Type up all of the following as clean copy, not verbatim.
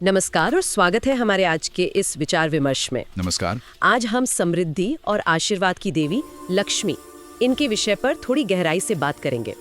नमस्कार और स्वागत है हमारे आज के इस विचार विमर्श में। नमस्कार। आज हम समृद्धि और आशीर्वाद की देवी लक्ष्मी इनके विषय पर थोड़ी गहराई से बात करेंगे,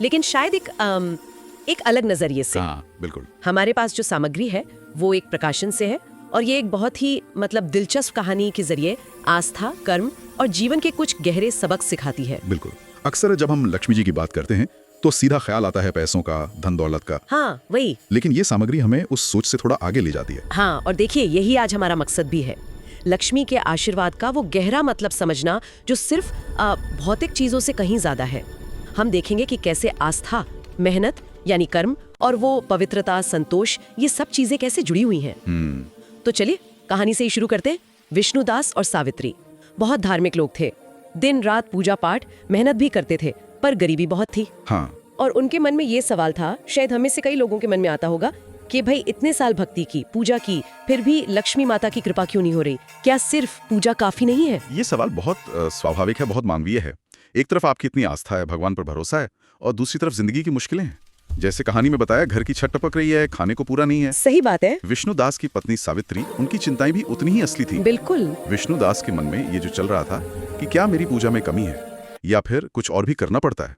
लेकिन शायद एक अलग नजरिए से। हाँ, बिल्कुल। हमारे पास जो सामग्री है वो एक प्रकाशन से है और ये एक बहुत ही दिलचस्प कहानी के जरिए आस्था, कर्म और जीवन के कुछ गहरे सबक सिखाती है। बिल्कुल। अक्सर जब हम लक्ष्मी जी की बात करते हैं तो सीधा ख्याल आता है पैसों का, धन दौलत का। हाँ, वही। लेकिन ये सामग्री हमें उस सोच से थोड़ा आगे ले जाती है। हाँ, और देखिए यही आज हमारा मकसद भी है, लक्ष्मी के आशीर्वाद का वो गहरा मतलब समझना जो सिर्फ भौतिक चीजों से कहीं ज्यादा है। हम देखेंगे कि कैसे आस्था, मेहनत यानी कर्म और वो पवित्रता, संतोष, ये सब चीजें कैसे जुड़ी हुई हैं। तो चलिए कहानी से ही शुरू करते हैं। विष्णुदास और सावित्री बहुत धार्मिक लोग थे। दिन रात पूजा पाठ, मेहनत भी करते थे, पर गरीबी बहुत थी। हाँ। और उनके मन में ये सवाल था, शायद हमें से कई लोगों के मन में आता होगा, कि भाई इतने साल भक्ति की, पूजा की, फिर भी लक्ष्मी माता की कृपा क्यों नहीं हो रही? क्या सिर्फ पूजा काफी नहीं है? ये सवाल बहुत स्वाभाविक है, बहुत मानवीय है। एक तरफ आपकी इतनी आस्था है, भगवान पर भरोसा है, और दूसरी तरफ जिंदगी की मुश्किलें हैं। जैसे कहानी में बताया, घर की छत टपक रही है, खाने को पूरा नहीं है। सही बात है। विष्णुदास की पत्नी सावित्री, उनकी चिंताएं भी उतनी ही असली थी। बिल्कुल। विष्णुदास के मन में ये जो चल रहा था कि क्या मेरी पूजा में कमी है, या फिर कुछ और भी करना पड़ता है।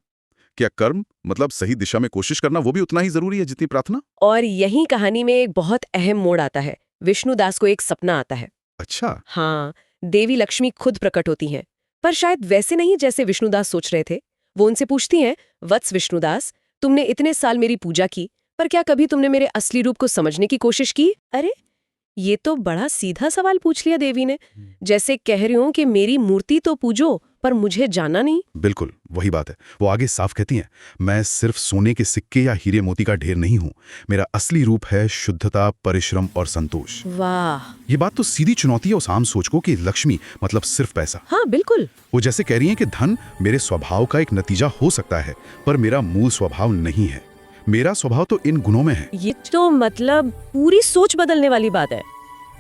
क्या कर्म सही दिशा में कोशिश करना वो भी उतना ही जरूरी है जितनी प्रार्थना? और यही कहानी में एक बहुत अहम मोड़ आता है। विष्णुदास को एक सपना आता है। अच्छा। हाँ, देवी लक्ष्मी खुद प्रकट होती हैं, पर शायद वैसे नहीं जैसे विष्णुदास सोच रहे थे। वो उनसे पूछती हैं, वत्स विष्णुदास, तुमने इतने साल मेरी पूजा की, पर क्या कभी तुमने मेरे असली रूप को समझने की कोशिश की? अरे, ये तो बड़ा सीधा सवाल पूछ लिया देवी ने, जैसे कह रही हूं कि मेरी मूर्ति तो पूजो, पर मुझे जाना नहीं। बिल्कुल वही बात है। वो आगे साफ कहती हैं, मैं सिर्फ सोने के सिक्के या हीरे मोती का ढेर नहीं हूँ। मेरा असली रूप है शुद्धता, परिश्रम और संतोष। वाह, ये बात तो सीधी चुनौती है उस आम सोच को कि लक्ष्मी सिर्फ पैसा। हाँ बिल्कुल। वो जैसे कह रही हैं कि धन मेरे स्वभाव का एक नतीजा हो सकता है, पर मेरा मूल स्वभाव नहीं है। मेरा स्वभाव तो इन गुणों में है। ये तो पूरी सोच बदलने वाली बात है।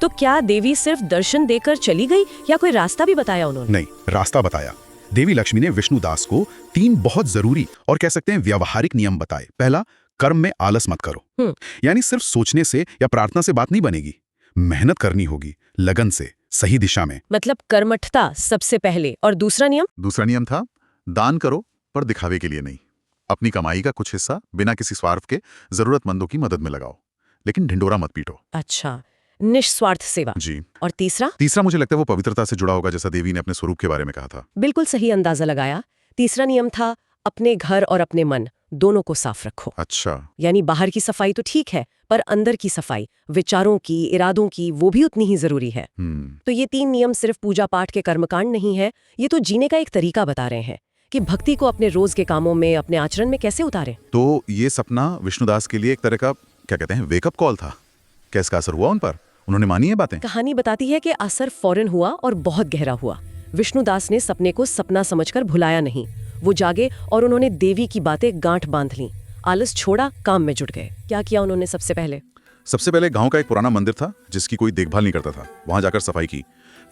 तो क्या देवी सिर्फ दर्शन देकर चली गई या कोई रास्ता भी बताया उन्होंने? नहीं, रास्ता बताया। देवी लक्ष्मी ने विष्णुदास को 3 बहुत जरूरी और कह सकते हैं व्यावहारिक नियम बताए। पहला, कर्म में आलस मत करो। यानी सिर्फ सोचने से या प्रार्थना से बात नहीं बनेगी। मेहनत करनी होगी, लगन से, सही दिशा में। कर्मठता सबसे पहले। और दूसरा नियम? दूसरा नियम था, दान करो पर दिखावे के लिए नहीं। अपनी कमाई का कुछ हिस्सा बिना किसी स्वार्थ के जरूरतमंदों की मदद में लगाओ, लेकिन ढिंडोरा मत पीटो। अच्छा, निस्वार्थ सेवा। जी। और तीसरा? तीसरा मुझे लगता है वो पवित्रता से जुड़ा होगा, जैसा देवी ने अपने स्वरूप के बारे में कहा था। बिल्कुल सही अंदाजा लगाया। तीसरा नियम था, अपने घर और अपने मन दोनों को साफ रखो। अच्छा। यानी बाहर की सफाई तो ठीक है, पर अंदर की सफाई, विचारों की, इरादों की, वो भी उतनी ही जरूरी है। तो ये 3 नियम सिर्फ पूजा पाठ के कर्मकांड नहीं है, ये तो जीने का एक तरीका बता रहे हैं कि भक्ति को अपने रोज के कामों में, अपने आचरण में कैसे उतारें। तो ये सपना विष्णुदास के लिए एक तरह का, क्या कहते हैं, वेकअप कॉल था। क्या इसका असर हुआ उन पर? उन्होंने मानी है बातें? कहानी बताती है कि असर फौरन हुआ और बहुत गहरा हुआ। विष्णुदास ने सपने को सपना समझकर भुलाया नहीं। वो जागे और उन्होंने देवी की बातें गांठ बांध ली। आलस छोड़ा, काम में जुट गए। क्या किया उन्होंने सबसे पहले? सबसे पहले गांव का एक पुराना मंदिर था जिसकी कोई देखभाल नहीं करता था, वहां जाकर सफाई की।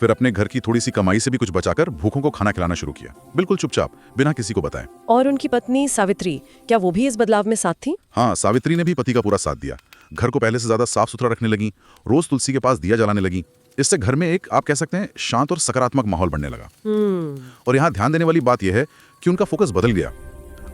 फिर अपने घर की थोड़ी सी कमाई से भी कुछ बचाकर भूखों को खाना खिलाना शुरू किया, बिल्कुल चुपचाप, बिना किसी को बताए। और उनकी पत्नी सावित्री, क्या वो भी इस बदलाव में साथ थी? हाँ, सावित्री ने भी पति का पूरा साथ दिया। घर को पहले से ज्यादा साफ सुथरा रखने लगी, रोज तुलसी के पास दिया जलाने लगी। इससे घर में एक, आप कह सकते हैं, शांत और सकारात्मक माहौल बनने लगा। और यहाँ ध्यान देने वाली बात यह है कि उनका फोकस बदल गया।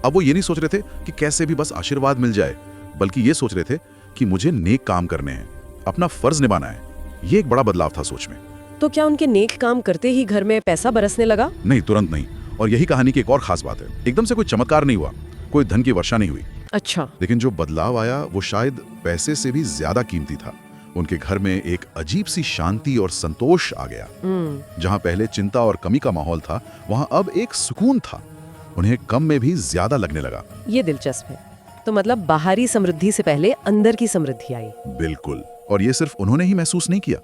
अब वो ये नहीं सोच रहे थे कि कैसे भी बस आशीर्वाद मिल जाए, बल्कि ये सोच रहे थे कि मुझे नेक काम करने हैं, अपना फर्ज निभाना है। ये एक बड़ा बदलाव था सोच में। तो क्या उनके नेक काम करते ही घर में पैसा बरसने लगा? नहीं, तुरंत नहीं। और यही कहानी की एक और खास बात है। एकदम से कोई चमत्कार नहीं हुआ, कोई धन की वर्षा नहीं हुई। अच्छा। लेकिन जो बदलाव आया वो शायद पैसे से भी ज्यादा कीमती था। उनके घर में एक अजीब सी शांति और संतोष आ गया। जहां पहले चिंता और कमी का माहौल था, वहां अब एक सुकून था। उन्हें कम में भी ज्यादा लगने लगा। ये दिलचस्प है। तो बाहरी समृद्धि से पहले अंदर की समृद्धि आई। बिल्कुल। और ये सिर्फ उन्होंने ही महसूस नहीं किया,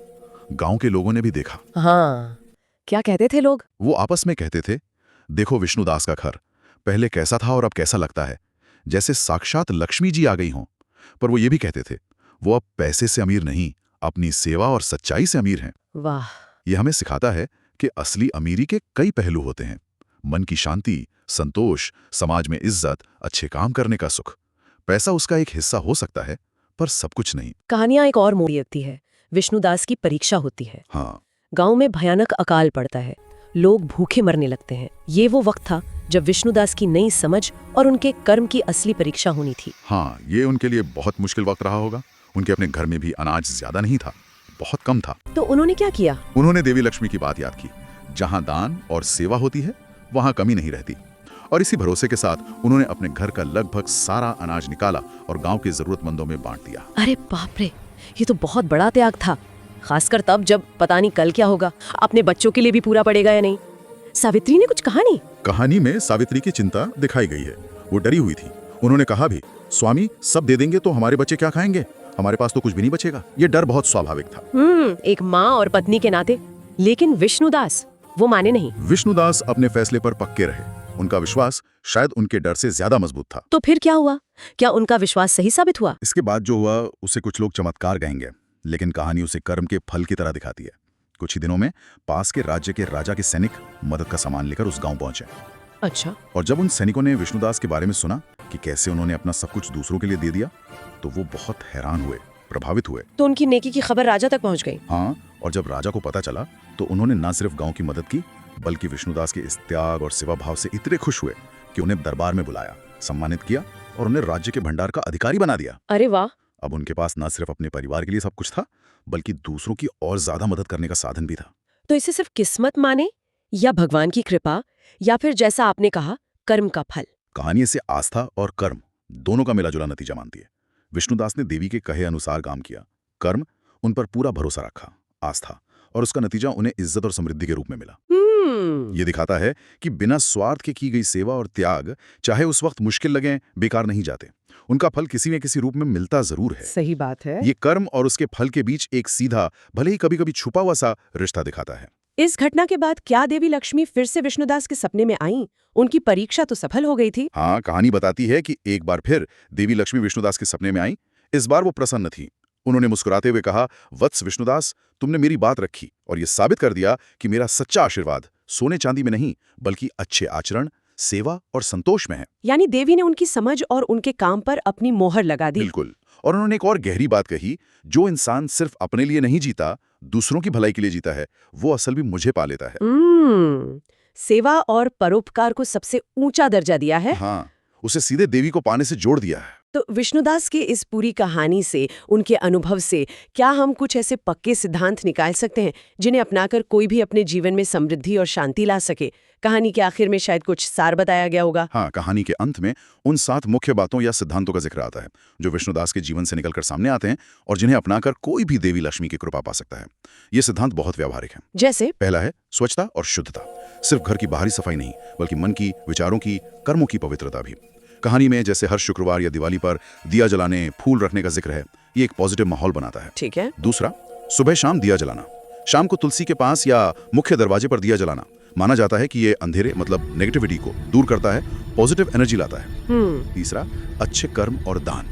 गांव के लोगों ने भी देखा। हाँ, क्या कहते थे लोग? वो आपस में कहते थे, देखो विष्णुदास का घर पहले कैसा था और अब कैसा लगता है, जैसे साक्षात लक्ष्मी जी आ गई हों। पर वो ये भी कहते थे, वो अब पैसे से अमीर नहीं, अपनी सेवा और सच्चाई से अमीर हैं। वाह। ये हमें सिखाता है कि असली अमीरी के कई पहलू होते हैं। मन की शांति, संतोष, समाज में इज्जत, अच्छे काम करने का सुख। पैसा उसका एक हिस्सा हो सकता है, पर सब कुछ नहीं। कहानियां एक और मोड़ लेती है। विष्णुदास की परीक्षा होती है। हाँ, गांव में भयानक अकाल पड़ता है, लोग भूखे मरने लगते हैं। ये वो वक्त था जब विष्णुदास की नई समझ और उनके कर्म की असली परीक्षा होनी थी। हाँ, ये उनके लिए बहुत मुश्किल वक्त रहा होगा। उनके अपने घर में भी अनाज ज्यादा नहीं था, बहुत कम था। तो उन्होंने क्या किया? उन्होंने देवी लक्ष्मी की बात याद की। जहाँ दान और सेवा होती है वहाँ कमी नहीं रहती। और इसी भरोसे के साथ उन्होंने अपने घर का लगभग सारा अनाज निकाला और गांव के जरूरतमंदों में बांट दिया। अरे बाप रे, ये तो बहुत बड़ा त्याग था, खासकर तब जब पता नहीं कल क्या होगा, अपने बच्चों के लिए भी पूरा पड़ेगा या नहीं। सावित्री ने कुछ कहा नहीं? कहानी में सावित्री की चिंता दिखाई गई है। वो डरी हुई थी। उन्होंने कहा भी, स्वामी सब दे देंगे तो हमारे बच्चे क्या खाएंगे, हमारे पास तो कुछ भी नहीं बचेगा। ये डर बहुत स्वाभाविक था। एक माँ और पत्नी के नाते। लेकिन विष्णुदास वो माने नहीं। विष्णुदास अपने फैसले पर पक्के रहे। उनका विश्वास शायद उनके डर से ज्यादा मजबूत था। तो फिर क्या हुआ? क्या उनका विश्वास सही साबित हुआ? इसके बाद जो हुआ उसे कुछ लोग चमत्कार कहेंगे, लेकिन कहानी उसे कर्म के फल की तरह दिखाती है। कुछ ही दिनों में पास के राज्य के राजा के सैनिक मदद का सामान लेकर उस गांव पहुंचे। अच्छा। और जब उन सैनिकों ने विष्णुदास के बारे में सुना कि कैसे उन्होंने अपना सब कुछ दूसरों के लिए दे दिया, तो वो बहुत हैरान हुए, प्रभावित हुए। तो उनकी नेकी की खबर राजा तक पहुंच गई। हाँ, और जब राजा को पता चला तो उन्होंने न सिर्फ गांव की मदद की, बल्कि विष्णुदास के इस त्याग और सेवा भाव से इतने खुश हुए कि उन्हें दरबार में बुलाया, सम्मानित किया और उन्हें राज्य के भंडार का अधिकारी बना दिया। अरे वाह। अब उनके पास न सिर्फ अपने परिवार के लिए सब कुछ था, बल्कि दूसरों की और ज्यादा मदद करने का साधन भी था। तो इसे सिर्फ किस्मत माने या भगवान की कृपा, या फिर जैसा आपने कहा कर्म का फल? कहानी इसे आस्था और कर्म दोनों का मिलाजुला नतीजा मानती है। विष्णुदास ने देवी के कहे अनुसार काम किया। कर्म, उन पर पूरा भरोसा रखा, आस्था, और उसका नतीजा उन्हें इज्जत और समृद्धि के रूप में मिला। ये दिखाता है कि बिना स्वार्थ के की गई सेवा और त्याग, चाहे उस वक्त मुश्किल लगे, बेकार नहीं जाते। उनका फल किसी न किसी रूप में मिलता जरूर है। सही बात है। ये कर्म और उसके फल के बीच एक सीधा, भले ही कभी कभी छुपा हुआ सा रिश्ता दिखाता है। इस घटना के बाद क्या देवी लक्ष्मी फिर से विष्णुदास के सपने में आईं? उनकी परीक्षा तो सफल हो गई थी। हाँ, कहानी बताती है कि एक बार फिर देवी लक्ष्मी विष्णुदास के सपने में आई। इस बार वो प्रसन्न थी। उन्होंने मुस्कुराते हुए कहा, वत्स विष्णुदास, तुमने मेरी बात रखी और ये साबित कर दिया कि मेरा सच्चा आशीर्वाद सोने चांदी में नहीं, बल्कि अच्छे आचरण, सेवा और संतोष में है। यानी देवी ने उनकी समझ और उनके काम पर अपनी मोहर लगा दी। बिल्कुल। और उन्होंने एक और गहरी बात कही, जो इंसान सिर्फ अपने लिए नहीं जीता, दूसरों की भलाई के लिए जीता है, वो असल भी मुझे पा लेता है। सेवा और परोपकार को सबसे ऊंचा दर्जा दिया है। हाँ, उसे सीधे देवी को पाने से जोड़ दिया है। तो विष्णुदास की इस पूरी कहानी से, उनके अनुभव से, क्या हम कुछ ऐसे पक्के सिद्धांत निकाल सकते हैं जिन्हें अपनाकर कोई भी अपने जीवन में समृद्धि और शांति ला सके? कहानी के आखिर में शायद कुछ सार बताया गया होगा। हाँ, कहानी के अंत में उन 7 मुख्य बातों या सिद्धांतों का जिक्र आता है जो विष्णुदास के जीवन से निकलकर सामने आते हैं और जिन्हें अपनाकर कोई भी देवी लक्ष्मी की कृपा पा सकता है। ये सिद्धांत बहुत व्यावहारिक हैं। जैसे? पहला है स्वच्छता और शुद्धता। सिर्फ घर की बाहरी सफाई नहीं, बल्कि मन की, विचारों की, कर्मों की पवित्रता भी। कहानी में जैसे हर शुक्रवार या दिवाली पर दिया जलाने, फूल रखने का जिक्र है, ये एक पॉजिटिव माहौल बनाता है। ठीक है। दूसरा, सुबह शाम दिया जलाना। शाम को तुलसी के पास या मुख्य दरवाजे पर दिया जलाना माना जाता है कि ये अंधेरे मतलब नेगेटिविटी को दूर करता है, पॉजिटिव एनर्जी लाता है। तीसरा, अच्छे कर्म और दान।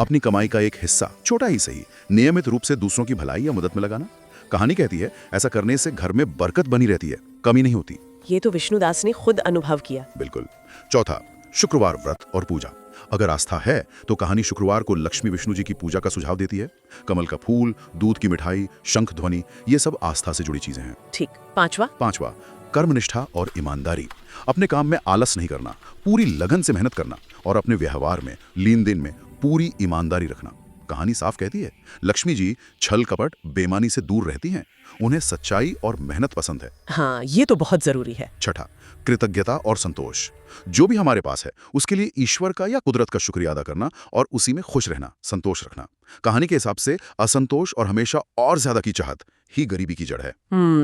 अपनी कमाई का एक हिस्सा, छोटा ही सही, नियमित रूप से दूसरों की भलाई या मदद में लगाना। कहानी कहती है ऐसा करने से घर में बरकत बनी रहती है, कमी नहीं होती। ये तो विष्णुदास ने खुद अनुभव किया। बिल्कुल। चौथा, शुक्रवार व्रत और पूजा। अगर आस्था है तो कहानी शुक्रवार को लक्ष्मी विष्णु जी की पूजा का सुझाव देती है। कमल का फूल, दूध की मिठाई, शंख ध्वनि, ये सब आस्था से जुड़ी चीजें हैं। ठीक। पांचवा, कर्मनिष्ठा और ईमानदारी। अपने काम में आलस नहीं करना, पूरी लगन से मेहनत करना और अपने व्यवहार में, लेन देन में पूरी ईमानदारी रखना। कहानी साफ कहती है लक्ष्मी जी छल कपट, बेईमानी से दूर रहती हैं। उन्हें सच्चाई और मेहनत पसंद है। हाँ, ये तो बहुत जरूरी है। छठा, कृतज्ञता और संतोष। जो भी हमारे पास है उसके लिए ईश्वर का या कुदरत का शुक्रिया अदा करना और उसी में खुश रहना, संतोष रखना। कहानी के हिसाब से असंतोष और हमेशा और ज्यादा की चाहत ही गरीबी की जड़ है।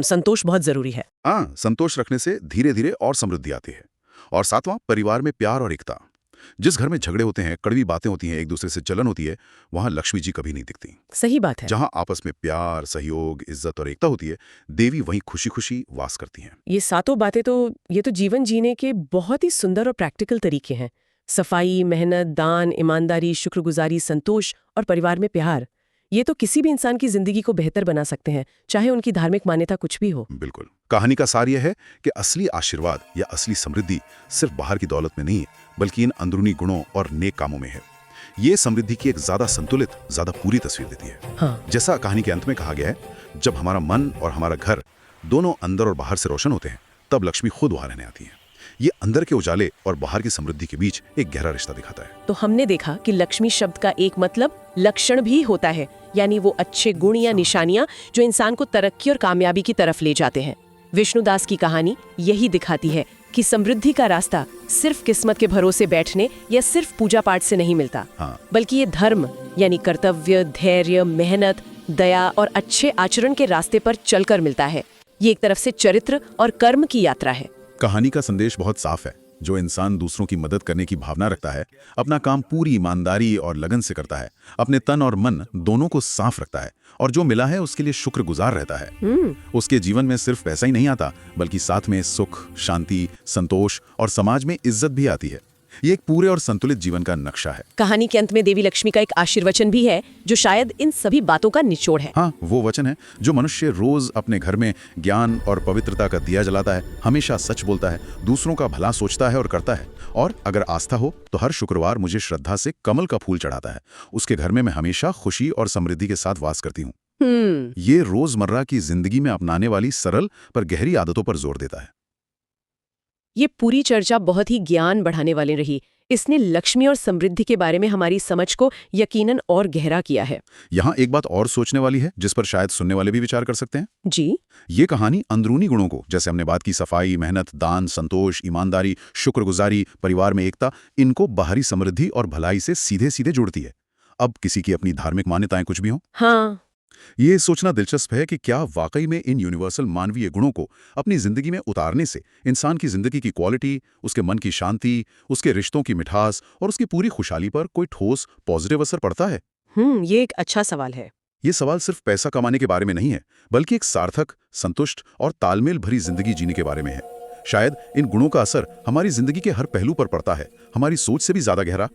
संतोष बहुत जरूरी है। हाँ, संतोष रखने से धीरे धीरे और समृद्धि आती है। और सातवां, परिवार में प्यार और एकता। जिस घर में झगड़े होते हैं, कड़वी बातें होती हैं, एक दूसरे से जलन होती है, वहां लक्ष्मी जी कभी नहीं दिखती। सही बात है। जहां आपस में प्यार, सहयोग, इज्जत और एकता होती है, देवी वहीं खुशी खुशी वास करती हैं। ये सातों बातें तो जीवन जीने के बहुत ही सुंदर और प्रैक्टिकल तरीके हैं। सफाई, मेहनत, दान, ईमानदारी, शुक्रगुजारी, संतोष और परिवार में प्यार। ये तो किसी भी इंसान की जिंदगी को बेहतर बना सकते हैं, चाहे उनकी धार्मिक मान्यता कुछ भी हो। बिल्कुल। कहानी का सार यह है कि असली आशीर्वाद या असली समृद्धि सिर्फ बाहर की दौलत में नहीं है, बल्कि इन अंदरूनी गुणों और नेक कामों में है। ये समृद्धि की एक ज्यादा संतुलित, ज्यादा पूरी तस्वीर देती है। हाँ। जैसा कहानी के अंत में कहा गया है, जब हमारा मन और हमारा घर दोनों अंदर और बाहर से रोशन होते हैं, तब लक्ष्मी खुद वहां रहने आती है। ये अंदर के उजाले और बाहर की समृद्धि के बीच एक गहरा रिश्ता दिखाता है। तो हमने देखा कि लक्ष्मी शब्द का एक मतलब लक्षण भी होता है, यानी वो अच्छे गुण या निशानियां जो इंसान को तरक्की और कामयाबी की तरफ ले जाते हैं। विष्णुदास की कहानी यही दिखाती है कि समृद्धि का रास्ता सिर्फ किस्मत के भरोसे बैठने या सिर्फ पूजा पाठ से नहीं मिलता, बल्कि ये धर्म यानी कर्तव्य, धैर्य, मेहनत, दया और अच्छे आचरण के रास्ते पर चलकर मिलता है। ये एक तरफ से चरित्र और कर्म की यात्रा है। कहानी का संदेश बहुत साफ है। जो इंसान दूसरों की मदद करने की भावना रखता है, अपना काम पूरी ईमानदारी और लगन से करता है, अपने तन और मन दोनों को साफ रखता है और जो मिला है उसके लिए शुक्रगुजार रहता है, उसके जीवन में सिर्फ पैसा ही नहीं आता, बल्कि साथ में सुख, शांति, संतोष और समाज में इज्जत भी आती है। ये एक पूरे और संतुलित जीवन का नक्शा है। कहानी के अंत में देवी लक्ष्मी का एक आशीर्वचन भी है जो शायद इन सभी बातों का निचोड़ है। हाँ, वो वचन है जो मनुष्य रोज अपने घर में ज्ञान और पवित्रता का दिया जलाता है, हमेशा सच बोलता है, दूसरों का भला सोचता है और करता है, और अगर आस्था हो तो हर शुक्रवार मुझे श्रद्धा से कमल का फूल चढ़ाता है। उसके घर में मैं हमेशा खुशी और समृद्धि के साथ वास करती हूँ। ये रोजमर्रा की जिंदगी में अपनाने वाली सरल पर गहरी आदतों पर जोर देता है। ये पूरी चर्चा बहुत ही ज्ञान बढ़ाने वाली रही। इसने लक्ष्मी और समृद्धि के बारे में हमारी समझ को यकीनन और गहरा किया है। यहाँ एक बात और सोचने वाली है जिस पर शायद सुनने वाले भी विचार कर सकते हैं। जी, ये कहानी अंदरूनी गुणों को, जैसे हमने बात की सफाई, मेहनत, दान, संतोष, ईमानदारी, शुक्रगुजारी, परिवार में एकता, इनको बाहरी समृद्धि और भलाई से सीधे सीधे जोड़ती है। अब किसी की अपनी धार्मिक मान्यताएं कुछ भी हों, हाँ, ये सोचना दिलचस्प है कि क्या वाकई में इन यूनिवर्सल मानवीय गुणों को अपनी जिंदगी में उतारने से इंसान की जिंदगी की क्वालिटी, उसके मन की शांति, उसके रिश्तों की मिठास और उसकी पूरी खुशहाली पर कोई ठोस पॉजिटिव असर पड़ता है? ये एक अच्छा सवाल है। ये सवाल सिर्फ पैसा कमाने के बारे में नहीं है, बल्कि एक सार्थक, संतुष्ट और तालमेल भरी जिंदगी जीने के बारे में है। शायद इन गुणों का असर हमारी जिंदगी के हर पहलू पर पड़ता है, हमारी सोच से भी ज्यादा गहरा।